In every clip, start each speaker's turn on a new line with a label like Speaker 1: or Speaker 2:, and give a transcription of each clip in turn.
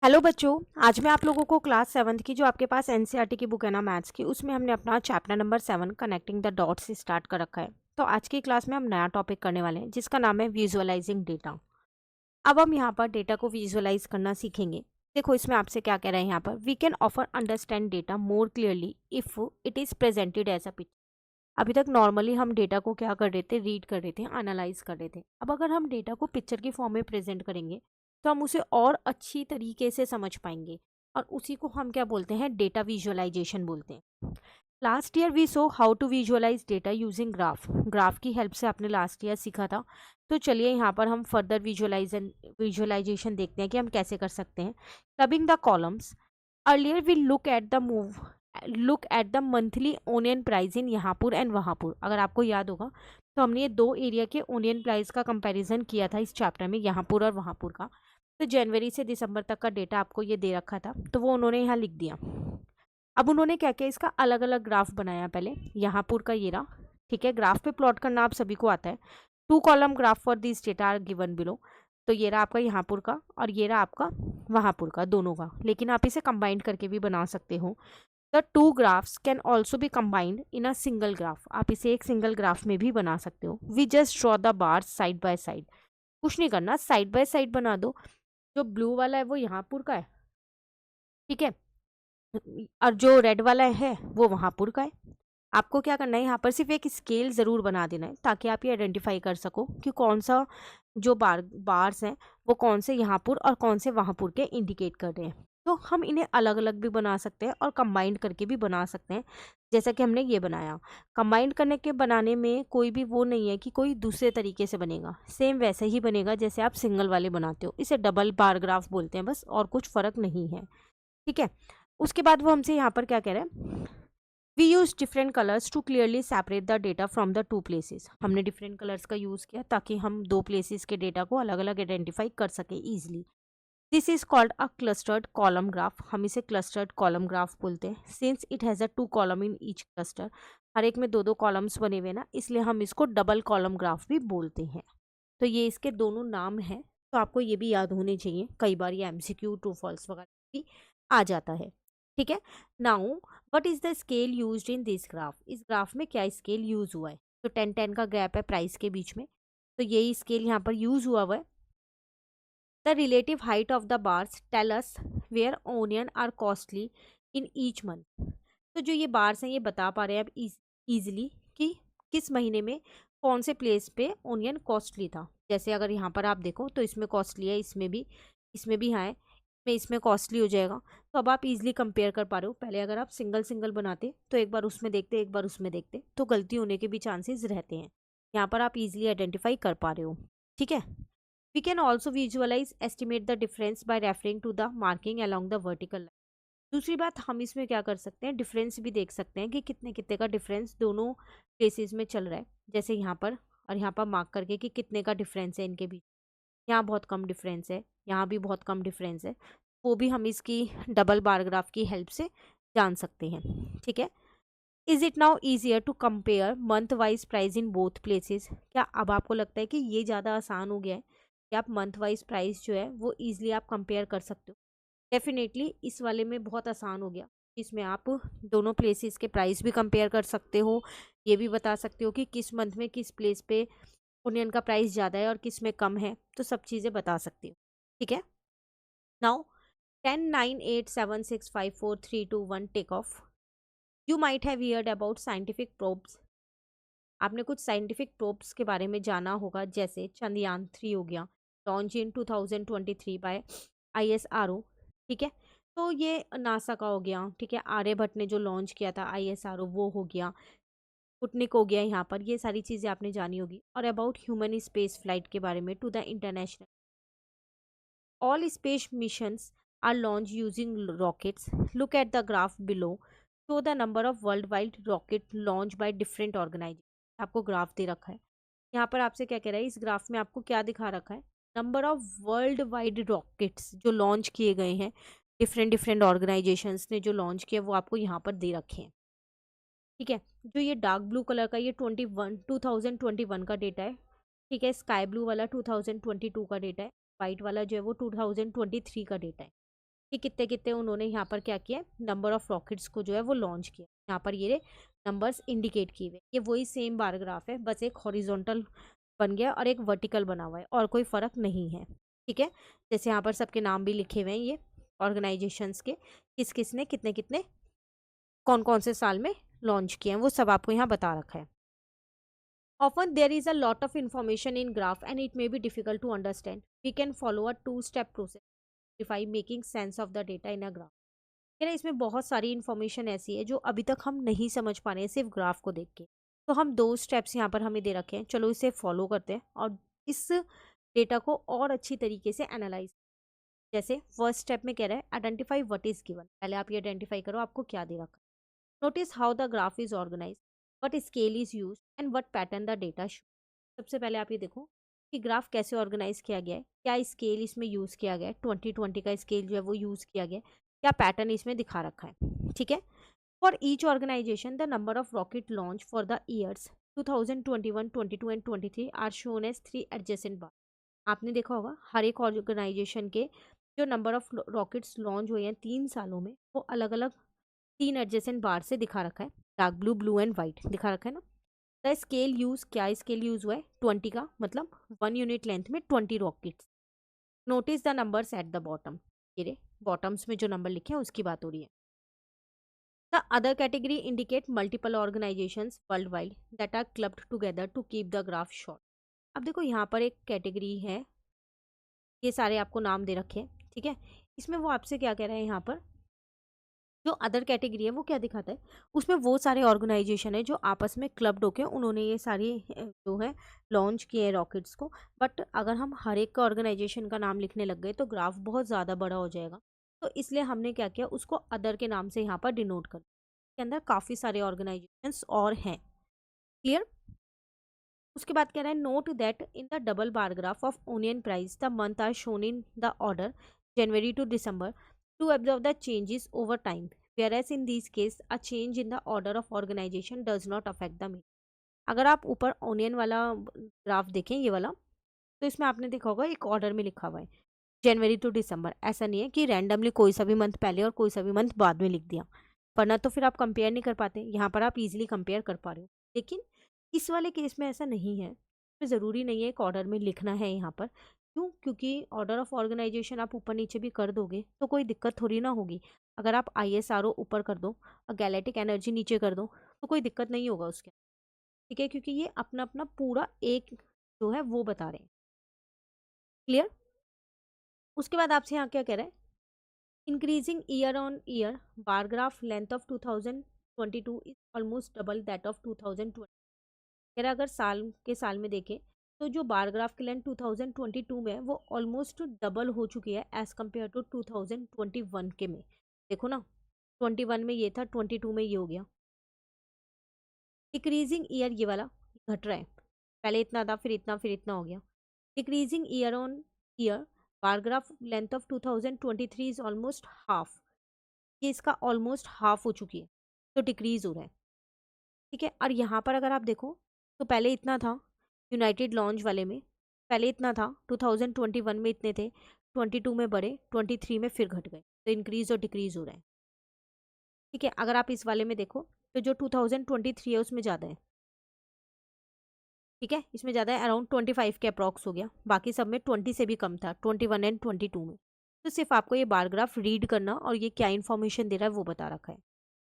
Speaker 1: Hello बच्चों। आज मैं आप लोगों को क्लास 7th की जो आपके पास एनसीईआरटी की बुक है ना मैथ्स की, उसमें हमने अपना chapter number 7 connecting the dots से स्टार्ट कर रखा है। तो आज की क्लास में हम नया टॉपिक करने वाले हैं जिसका नाम है विजुअलाइजिंग डेटा। अब हम यहाँ पर डेटा को विजुअलाइज करना सीखेंगे। देखो इसमें आपसे क्या कह रहे हैं, यहाँ पर we can offer understand data more clearly if it is presented as a picture. अभी तक नॉर्मली हम डेटा को क्या कर रहे थे, रीड कर रहे थे, एनालाइज कर रहे थे। अब अगर हम डेटा को पिक्चर की फॉर्म में प्रेजेंट करेंगे तो हम उसे और अच्छी तरीके से समझ पाएंगे, और उसी को हम क्या बोलते हैं, डेटा विजुअलाइजेशन बोलते हैं। Last year we saw how to visualise data using graph. Graph की हेल्प से आपने लास्ट ईयर सीखा था। तो चलिए यहाँ पर हम फर्दर विजुअलाइजेशन देखते हैं कि हम कैसे कर सकते हैं। Clubbing the columns, earlier we look at the monthly onion price in यहाँपुर एंड वहाँपुर। अगर आपको याद होगा तो हमने ये दो एरिया के ओनियन प्राइस का कंपैरिजन किया था इस चैप्टर में, यहाँपुर और वहाँपुर का। तो जनवरी से दिसंबर तक का डेटा आपको ये दे रखा था, तो वो उन्होंने यहाँ लिख दिया। अब उन्होंने क्या किया, इसका अलग अलग ग्राफ बनाया। पहले यहाँपुर का ये रहा, ठीक है। ग्राफ पे प्लॉट करना आप सभी को आता है। 2 column graph for this data are given below. तो ये रहा आपका यहाँपुर का और ये रहा आपका वहाँपुर का, दोनों का। लेकिन आप इसे कंबाइंड करके भी बना सकते हो। The two graphs can also be combined in a single graph. आप इसे एक सिंगल ग्राफ में भी बना सकते हो। We just draw the bars side by side. कुछ नहीं करना, साइड बाय साइड बना दो। जो ब्लू वाला है वो यहाँपुर का है, ठीक है, और जो रेड वाला है वो वहाँपुर का है। आपको क्या करना है, यहाँ पर सिर्फ एक स्केल ज़रूर बना देना है ताकि आप ये आइडेंटिफाई कर सको कि कौन सा जो बार्स हैं वो कौन से यहाँपुर और कौन से वहाँपुर के इंडिकेट कर रहे हैं। तो हम इन्हें अलग अलग भी बना सकते हैं और कंबाइंड करके भी बना सकते हैं, जैसा कि हमने ये बनाया। कंबाइंड करने के बनाने में कोई भी वो नहीं है कि कोई दूसरे तरीके से बनेगा, सेम वैसे ही बनेगा जैसे आप सिंगल वाले बनाते हो। इसे डबल बार ग्राफ बोलते हैं बस, और कुछ फ़र्क नहीं है, ठीक है। उसके बाद वो हमसे यहाँ पर क्या कह रहे हैं, we use different colours to clearly separate the data from the two places. हमने डिफरेंट कलर्स का यूज़ किया ताकि हम दो प्लेसेस के डेटा को अलग अलग आइडेंटिफाई कर सके easily. This is called a clustered column graph. हम इसे क्लस्टर्ड कॉलम ग्राफ बोलते हैं। Since it has a 2 column in each cluster, हर एक में दो दो कॉलम्स बने हुए ना, इसलिए हम इसको डबल कॉलम ग्राफ भी बोलते हैं। तो ये इसके दोनों नाम हैं, तो आपको ये भी याद होने चाहिए। कई बार ये एमसीक्यू ट्रू फॉल्स वगैरह भी आ जाता है, ठीक है। Now what is the scale used in this graph. इस ग्राफ में क्या स्केल यूज हुआ है, तो 10-10 का गैप है प्राइस के बीच में, तो यही स्केल यहाँ पर यूज हुआ है। The relative height of the bars tell us where onion are costly in each month. तो जो ये बार्स हैं ये बता पा रहे हैं अब ईजिली कि किस महीने में कौन से प्लेस पे ओनियन कॉस्टली था। जैसे अगर यहाँ पर आप देखो तो इसमें कॉस्टली है, इसमें भी है, इसमें कॉस्टली हो जाएगा। तो अब आप इजीली कंपेयर कर पा रहे हो। पहले अगर आप सिंगल सिंगल बनाते तो एक बार उसमें देखते एक बार उसमें देखते तो गलती होने के भी चांसेस रहते हैं। यहाँ पर आप इजीली आइडेंटिफाई कर पा रहे हो, ठीक है। We can also visualize estimate the difference by referring to the marking along the vertical line. दूसरी बात, हम इसमें क्या कर सकते हैं, डिफरेंस भी देख सकते हैं कि कितने कितने का डिफरेंस दोनों प्लेसेस में चल रहा है। जैसे यहाँ पर और यहाँ पर मार्क करके कि कितने का डिफरेंस है इनके बीच। यहाँ बहुत कम डिफरेंस है, यहाँ भी बहुत कम डिफरेंस है। वो भी हम इसकी डबल बार ग्राफ की हेल्प से जान सकते हैं, ठीक है। Is it now easier to compare month wise price in both places. क्या अब आपको लगता है कि ये ज़्यादा आसान हो गया है कि आप मंथ वाइज प्राइस जो है वो ईजिली आप कंपेयर कर सकते हो। डेफिनेटली इस वाले में बहुत आसान हो गया। इसमें आप दोनों प्लेसेस के प्राइस भी कंपेयर कर सकते हो, ये भी बता सकते हो कि किस मंथ में किस प्लेस पे ओनियन का प्राइस ज़्यादा है और किस में कम है, तो सब चीज़ें बता सकती हो, ठीक है। Now 10, 9, 8, 7, 6, 5, 4, 3, 2, 1 take off. You might have heard about scientific probes. आपने कुछ साइंटिफिक प्रोब्स के बारे में जाना होगा, जैसे चंद्रयान 3 हो गया, लॉन्च इन 2023 बाय ISRO, ठीक है। तो ये नासा का हो गया, ठीक है। आर्यभट्ट ने जो लॉन्च किया था ISRO वो हो गया, स्पुतनिक हो गया। यहाँ पर ये सारी चीज़ें आपने जानी होगी। और अबाउट ह्यूमन स्पेस फ्लाइट के बारे में, to the international all space missions are launched using rockets. Look at the graph below. Show the number of worldwide rocket launched by different organizations. आपको ग्राफ दे रखा है। यहाँ पर आपसे क्या कह रहा है, इस ग्राफ में आपको क्या दिखा रखा है, number of world wide rockets जो लॉन्च किए गए हैं, डिफरेंट डिफरेंट ऑर्गेनाइजेशंस ने जो लॉन्च किया वो आपको यहाँ पर दे रखे हैं, ठीक है। जो ये डार्क ब्लू कलर का ये 2021 का डेटा है, ठीक है। स्काई ब्लू वाला 2022 का डेटा है। वाइट वाला जो है वो 2023 का डेटा है। कि कितने कितने उन्होंने यहाँ पर क्या किया, नंबर ऑफ रॉकेट्स को जो है वो लॉन्च किया। यहाँ पर ये नंबर्स इंडिकेट किए हुए, ये वही सेम बार ग्राफ है, बस एक हॉरिजॉन्टल बन गया और एक वर्टिकल बना हुआ है, और कोई फर्क नहीं है। ठीक है, जैसे यहाँ पर सबके नाम भी लिखे हुए हैं, ये ऑर्गेनाइजेशंस के किस किस ने कितने कितने कौन कौन से साल में लॉन्च किए हैं, वो सब आपको यहाँ बता रखा है। Often there is a lot of information in graph and it may be difficult to understand. We can follow a two-step process by making sense of the data in a graph. कह रहे इसमें बहुत सारी information ऐसी है जो अभी तक हम नहीं समझ पा रहे हैं सिर्फ ग्राफ को देख के। तो हम 2 स्टेप्स यहाँ पर हमें दे रखे हैं, चलो इसे फॉलो करते हैं और इस डेटा को और अच्छी तरीके से एनालाइज। जैसे फर्स्ट स्टेप में कह रहा है आइडेंटिफाई व्हाट इज गिवन, पहले आप ये आइडेंटिफाई करो आपको क्या दे रखा है। Notice how the graph is organise, what scale is use and what pattern the data show. सबसे पहले आप ये देखो कि ग्राफ कैसे ऑर्गेनाइज किया गया है, क्या स्केल इसमें यूज़ किया गया है, 2020 का स्केल जो है वो यूज़ किया गया है, क्या पैटर्न इसमें दिखा रखा है। ठीक है, for each organisation the number of rocket launch for the years 2021, 22 and 23 are shown as 3 adjacent bar. आपने देखा होगा हर एक ऑर्गेनाइजेशन के जो नंबर ऑफ रॉकेट्स लॉन्च हुए हैं 3 सालों में, वो अलग अलग 3 एडजेसेंट बार से दिखा रखा है, dark blue, blue and white दिखा रखा है ना। द स्केल यूज, क्या स्केल यूज हुआ है, 20 का, मतलब 1 यूनिट लेंथ में 20 rockets. Notice the numbers at the bottom, ये बॉटम्स में जो नंबर लिखे हैं उसकी बात हो रही है। The other category indicate multiple organisations world wide that are clubbed together to keep the graph short. अब देखो यहाँ पर एक कैटेगरी है, ये सारे आपको नाम दे रखे हैं। ठीक है, इसमें वो आपसे क्या कह रहे हैं, यहाँ पर जो अदर कैटेगरी है वो क्या दिखाता है, उसमें वो सारे ऑर्गेनाइजेशन है जो आपस में क्लब्ड होके उन्होंने ये सारी जो है लॉन्च किए हैं रॉकेट्स को। बट अगर हम हर एक का ऑर्गेनाइजेशन का नाम लिखने लग गए तो ग्राफ बहुत ज़्यादा बड़ा हो जाएगा, तो इसलिए हमने क्या किया, उसको अदर के नाम से यहाँ पर डिनोट कर, के अंदर काफ़ी सारे ऑर्गेनाइजेशंस और हैं। क्लियर। उसके बाद कह रहा है note that in the double bar graph of onion price the month are shown in the order January to December to observe the changes over time, whereas in these case a change in the order of organization does not affect the mean. अगर आप ऊपर onion वाला graph देखें, ये वाला, तो इसमें आपने देखा होगा एक ऑर्डर में लिखा हुआ है जनवरी टू दिसंबर। ऐसा नहीं है कि रैंडमली कोई सा भी मंथ पहले और कोई सा भी मंथ बाद में लिख दिया, वरना तो फिर आप कंपेयर नहीं कर पाते। यहाँ पर आप इजीली कंपेयर कर पा रहे हो, लेकिन इस वाले केस में ऐसा नहीं है, तो ज़रूरी नहीं है एक ऑर्डर में लिखना है यहाँ पर। क्यों? क्योंकि ऑर्डर ऑफ ऑर्गेनाइजेशन आप ऊपर नीचे भी कर दोगे तो कोई दिक्कत थोड़ी ना होगी। अगर आप ISRO ऊपर कर दो और गैलेक्टिक एनर्जी नीचे कर दो तो कोई दिक्कत नहीं होगा उसके। ठीक है, क्योंकि ये अपना अपना पूरा एक जो है वो बता रहे हैं। क्लियर। उसके बाद आपसे यहाँ क्या कह रहा है, increasing year on year bar graph length of 2022 is almost double that of 2020। कह रहा अगर साल के साल में देखें तो जो बार ग्राफ की लेंथ 2022 में है वो ऑलमोस्ट डबल हो चुकी है एज कम्पेयर टू 2021 के में। देखो ना, 21 में ये था, 22 में ये हो गया। डिक्रीजिंग ईयर, ये वाला घट रहा है, पहले इतना था फिर इतना फिर इतना हो गया। Decreasing year on year bar graph length of 2023 is almost half, ये इसका ऑलमोस्ट हाफ हो चुकी है, तो डिक्रीज हो रहा है। ठीक है, और यहाँ पर अगर आप देखो तो पहले इतना था यूनाइटेड लॉन्च वाले में, पहले इतना था 2021 में इतने थे, 22 में बढ़े, 23 में फिर घट गए, तो इंक्रीज और डिक्रीज हो रहा है। ठीक है, अगर आप इस वाले में देखो तो जो 2023 है उसमें ज़्यादा है। ठीक है, इसमें ज़्यादा है, अराउंड 25 के अप्रॉक्स हो गया, बाकी सब में 20 से भी कम था, 21 एंड 22 में। तो सिर्फ आपको ये बार ग्राफ रीड करना और ये क्या इन्फॉर्मेशन दे रहा है वो बता रखा है।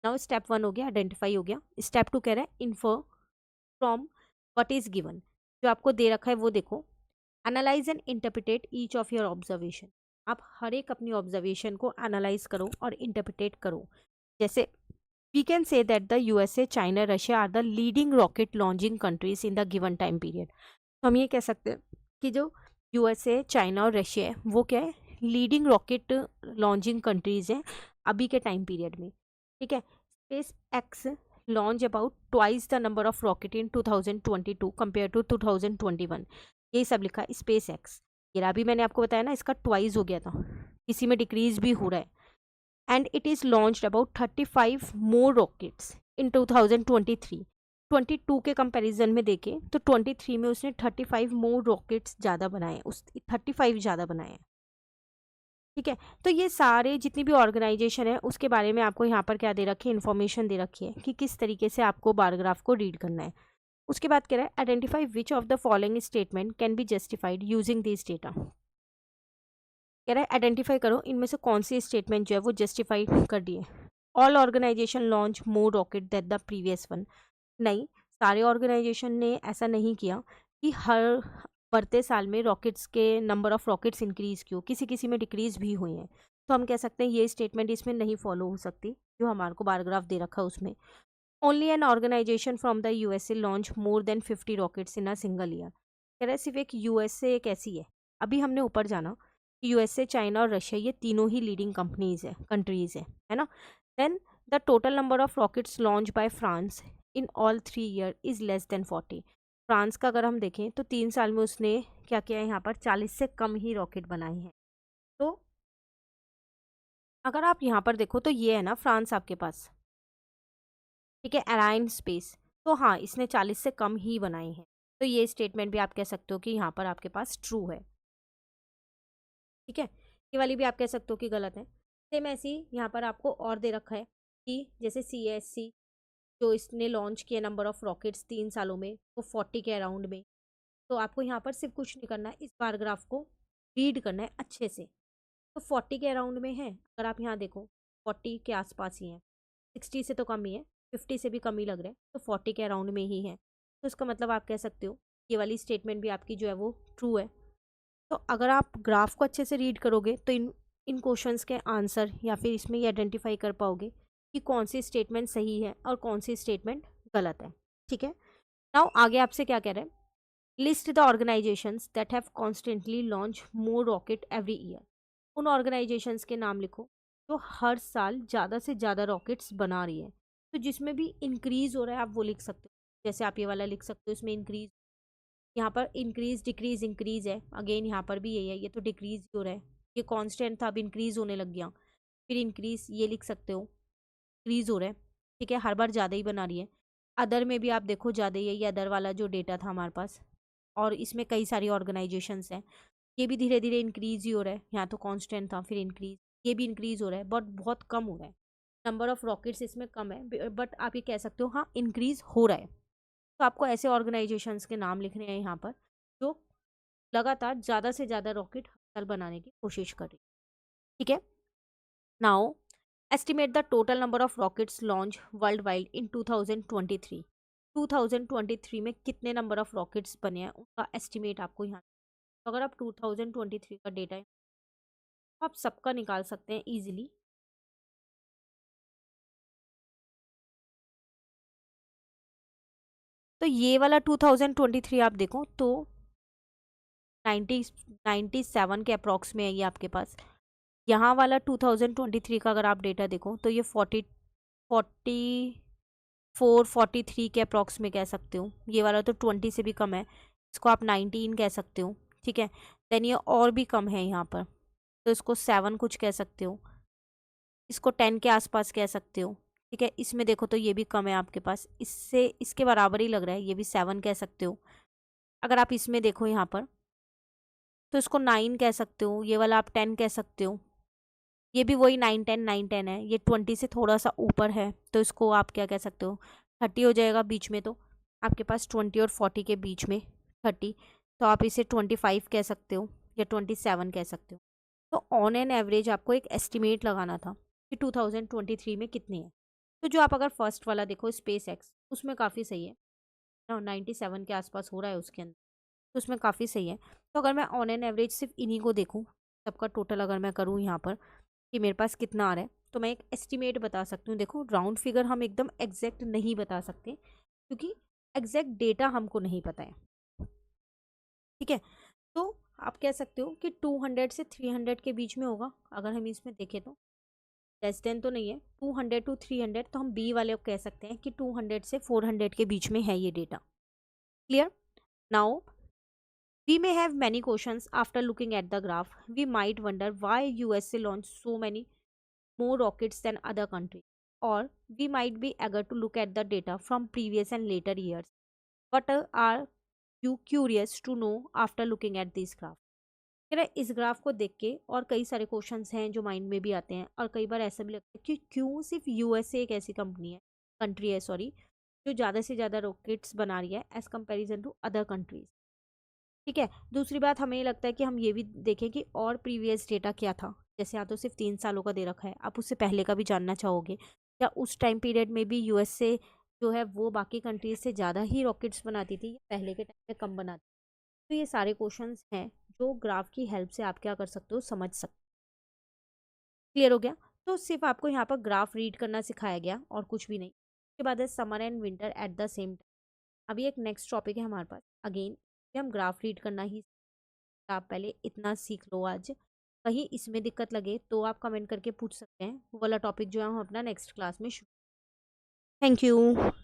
Speaker 1: नाउ स्टेप 1 हो गया, आइडेंटिफाई हो गया। स्टेप 2 कह रहा है infer from what is given, जो आपको दे रखा है वो देखो। Analyse and interpret each of your observation, आप हर एक अपनी ऑब्जर्वेशन को एनालाइज करो और इंटरप्रिटेट करो। जैसे we can say that the USA, China, Russia are the leading rocket launching countries in the given time period. तो हम ये कह सकते हैं कि जो USA, चाइना और रशिया है वो क्या है, लीडिंग रॉकेट लॉन्चिंग कंट्रीज हैं अभी के टाइम पीरियड में। ठीक है, SpaceX launch about twice the number of rocket in 2022 compare to 2021, यही सब लिखा है स्पेस एक्स। ये अभी मैंने आपको बताया ना, इसका ट्वाइस हो गया था, किसी में डिक्रीज भी हो रहा है। And it is launched about 35 more rockets in 2023। 22 के कंपैरिजन में देखें तो 23 में उसने 35 मोर रॉकेट्स ज़्यादा बनाए, उस 35 ज़्यादा बनाए हैं। ठीक है। तो ये सारे जितनी भी ऑर्गेनाइजेशन है उसके बारे में आपको यहाँ पर क्या दे रखी है, इन्फॉर्मेशन दे रखी है कि किस तरीके से आपको बार ग्राफ को रीड करना है। उसके बाद कह रहा है identify which of the following statement can be justified using this data. कह रहा है आइडेंटिफाई करो इनमें से कौन सी स्टेटमेंट जो है वो जस्टिफाई कर दी है। All organisation launch more rocket that the previous one. नहीं, सारे ऑर्गेनाइजेशन ने ऐसा नहीं किया कि हर बढ़ते साल में रॉकेट्स के नंबर ऑफ रॉकेट्स इंक्रीज क्यों, किसी किसी में डिक्रीज भी हुई हैं। तो हम कह सकते हैं ये स्टेटमेंट इसमें नहीं फॉलो हो सकती जो हमारे को बारग्राफ दे रखा है उसमें। Only an organisation from the USA launch more than 50 rockets in a single year. कह रहा है सिर्फ एक यूएसए एक ऐसी है। अभी हमने ऊपर जाना कि यूएसए, चाइना और रशिया ये तीनों ही लीडिंग कंपनीज है, कंट्रीज है ना। Then the total number of rockets launch by France in all 3 year is less than 40। France का अगर हम देखें तो 3 साल में उसने क्या किया है, यहाँ पर 40 से कम ही रॉकेट बनाए हैं। तो अगर आप यहाँ पर देखो तो ये है ना फ्रांस आपके पास, ठीक है, अराइन स्पेस। तो हाँ, इसने 40 से कम ही बनाए हैं। तो ये स्टेटमेंट भी आप कह सकते हो कि यहाँ पर आपके पास ट्रू है। ठीक है, ये वाली भी आप कह सकते हो कि गलत है। सेम ऐसी यहाँ पर आपको और दे रखा है कि जैसे CSC जो इसने लॉन्च किया नंबर ऑफ रॉकेट्स 3 सालों में वो 40 के अराउंड में। तो आपको यहाँ पर सिर्फ कुछ नहीं करना है, इस पैराग्राफ को रीड करना है अच्छे से। तो 40 के अराउंड में है, अगर आप यहाँ देखो 40 के आसपास ही है, 60 से तो कम ही है, 50 से भी कम ही लग रहा है, तो 40 के अराउंड में ही है। तो इसका मतलब आप कह सकते हो ये वाली स्टेटमेंट भी आपकी जो है वो ट्रू है। तो अगर आप ग्राफ को अच्छे से रीड करोगे तो इन इन क्वेश्चंस के आंसर या फिर इसमें ये आइडेंटिफाई कर पाओगे कि कौन सी स्टेटमेंट सही है और कौन सी स्टेटमेंट गलत है। ठीक है, नाउ आगे आपसे क्या कह रहे हैं, list the organisations that have constantly launch more rocket every year. उन ऑर्गेनाइजेशंस के नाम लिखो जो हर साल ज़्यादा से ज़्यादा रॉकेट्स बना रही है। तो जिसमें भी इंक्रीज हो रहा है आप वो लिख सकते हो, जैसे आप ये वाला लिख सकते हो, इसमें इंक्रीज, यहाँ पर इंक्रीज डिक्रीज इंक्रीज है, अगेन यहाँ पर भी यही है, ये तो डिक्रीज हो रहा है, ये कांस्टेंट था अब इंक्रीज होने लग गया। फिर इंक्रीज ये लिख सकते हो, इंक्रीज हो रहा है, ठीक है, हर बार ज़्यादा ही बना रही है। अदर में भी आप देखो ज़्यादा ही है, ये अदर वाला जो डेटा था हमारे पास, और इसमें कई सारी ऑर्गेनाइजेशंस हैं, ये भी धीरे धीरे इंक्रीज ही हो रहा है, यहाँ तो कांस्टेंट था फिर इंक्रीज, ये भी इंक्रीज हो रहा है बट बहुत कम हो रहा है, नंबर ऑफ रॉकेट्स इसमें कम है बट आप ये कह सकते हो हाँ इंक्रीज हो रहा है। तो आपको ऐसे ऑर्गेनाइजेशंस के नाम लिखने हैं यहाँ पर जो लगातार ज़्यादा से ज़्यादा रॉकेट हर साल बनाने की कोशिश कर रही है। ठीक है, now estimate the total number of rockets launch worldwide in 2023। 2023 में कितने नंबर ऑफ रॉकेट्स बने हैं उनका एस्टिमेट आपको यहाँ, तो अगर आप 2023 का डेटा है तो आप सबका निकाल सकते हैं इजीली। तो ये वाला 2023 आप देखो तो 97 के अप्रॉक्स में है ये आपके पास। यहाँ वाला 2023 का अगर आप डेटा देखो तो ये 44 43 के अप्रॉक्स में कह सकते हो। ये वाला तो 20 से भी कम है, इसको आप 19 कह सकते हो। ठीक है, देन ये और भी कम है यहाँ पर, तो इसको 7 कुछ कह सकते हो, इसको 10 के आसपास कह सकते हो। ठीक है, इसमें देखो तो ये भी कम है आपके पास, इससे इसके बराबर ही लग रहा है, ये भी 7 कह सकते हो। अगर आप इसमें देखो यहाँ पर तो इसको 9 कह सकते हो, ये वाला आप 10 कह सकते हो, ये भी वही 9 10 है, ये 20 से थोड़ा सा ऊपर है तो इसको आप क्या कह सकते हो, 30 हो जाएगा बीच में, तो आपके पास 20 और 40 के बीच में 30, तो आप इसे 25 कह सकते हो या 27 कह सकते हो। तो ऑन एन एवरेज आपको एक एस्टिमेट लगाना था कि 2023 में कितनी है। तो जो आप अगर फर्स्ट वाला देखो स्पेस एक्स, उसमें काफ़ी सही है ना, 97 के आसपास हो रहा है उसके अंदर, तो उसमें काफ़ी सही है। तो अगर मैं ऑन एन एवरेज सिर्फ इन्हीं को देखूँ, सबका टोटल अगर मैं करूँ यहाँ पर कि मेरे पास कितना आ रहा है, तो मैं एक एस्टिमेट बता सकती हूँ। देखो राउंड फिगर हम एकदम एग्जैक्ट नहीं बता सकते क्योंकि एग्जैक्ट डेटा हमको नहीं पता है। ठीक है, तो आप कह सकते हो कि 200 से 300 के बीच में होगा, अगर हम इसमें देखें तो लेस देन तो नहीं है, 200 to 300, तो हम बी वाले को कह सकते हैं कि 200 से 400 के बीच में है ये data. Clear, now we may have many questions after looking at the graph. We might wonder why USA launched so many more rockets than other countries. Or we might be eager to look at the data from previous and later years. What are you curious to know after looking at this graph? कह रहा है इस graph को देख के और कई सारे क्वेश्चंस हैं जो माइंड में भी आते हैं और कई बार ऐसा भी लगता है कि क्यों सिर्फ यूएसए एक ऐसी कंट्री है सॉरी, जो ज़्यादा से ज़्यादा रॉकेट्स बना रही है as comparison to other countries. ठीक है, दूसरी बात हमें लगता है कि हम ये भी देखें कि और प्रीवियस डेटा क्या था। जैसे यहाँ तो सिर्फ 3 सालों का दे रखा है, आप उससे पहले का भी जानना चाहोगे या उस टाइम पीरियड में भी यूएसए जो है वो बाकी कंट्रीज से ज़्यादा ही रॉकेट्स बनाती थी या पहले के टाइम में कम बनाती। तो ये सारे क्वेश्चंस हैं जो ग्राफ की हेल्प से आप क्या कर सकते हो, समझ सकते। क्लियर हो गया? तो सिर्फ आपको यहाँ पर ग्राफ रीड करना सिखाया गया और कुछ भी नहीं। उसके बाद है summer and winter at the same time. अभी एक नेक्स्ट टॉपिक है हमारे पास अगेन कि हम ग्राफ रीड करना ही, आप पहले इतना सीख लो आज। कहीं इसमें दिक्कत लगे तो आप कमेंट करके पूछ सकते हैं, वो वाला टॉपिक जो है हम अपना नेक्स्ट क्लास में शुरू। Thank you.